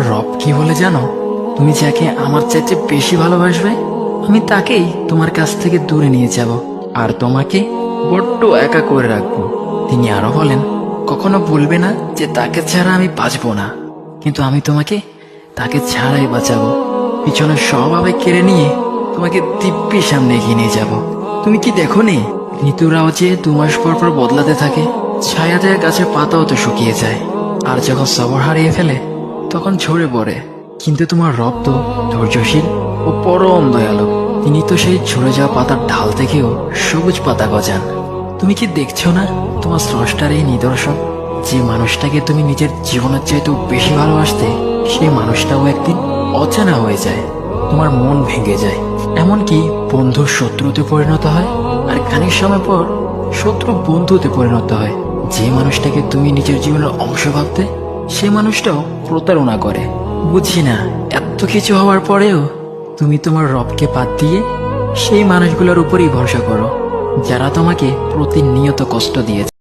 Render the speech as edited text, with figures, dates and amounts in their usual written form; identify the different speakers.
Speaker 1: তোমার রব কি বলে জানো? তুমি যাকে আমার চাইতে বেশি ভালোবাসবে, আমি তাকেই তোমার কাছ থেকে দূরে নিয়ে যাব আর তোমাকে বড্ড একা করে রাখবো। তিনি আরো বলেন, কখনো বলবে না যে তাকে ছাড়া আমি বাঁচবো না, কিন্তু আমি তোমাকে তাকে ছাড়াই বাঁচাবো। পিছনে সব আবেগ কেড়ে নিয়ে তোমাকে দিব্যি সামনে এগিয়ে নিয়ে যাব। তুমি কি দেখো নি, ঋতুরাও যে 2 মাস পর পর বদলাতে থাকে, ছায়া দেয়া গাছের পাতাও তো শুকিয়ে যায়, আর যখন সবর হারিয়ে ফেলে তখন ঝরে পড়ে। কিন্তু তোমার রব তো ধৈর্যশীল ও পরম দয়ালু। তিনি তো সেই ঝরে যাওয়া পাতার ঢাল থেকেও সবুজ পাতা গজান। তুমি কি দেখছো না তোমার স্রষ্টার এই নিদর্শন? যে মানুষটাকে তুমি নিজের জীবনের চাইতেও বেশি ভালোবাসতে, সেই মানুষটাও একদিন অচেনা হয়ে যায়, তোমার মন ভেঙে যায়, এমনকি বন্ধু শত্রুতে পরিণত হয়, আর খানিক সময় পর শত্রু বন্ধুতে পরিণত হয়। যে মানুষটাকে তুমি নিজের জীবনের অংশ ভাবতে, সে মানুষটাও প্রতারণা করে। বুঝি না, এত কিছু হওয়ার পরেও তুমি তোমার রবকে বাদ দিয়ে সেই মানুষগুলোর উপরই ভরসা করো, যারা তোমাকে প্রতিনিয়ত কষ্ট দিয়েছে।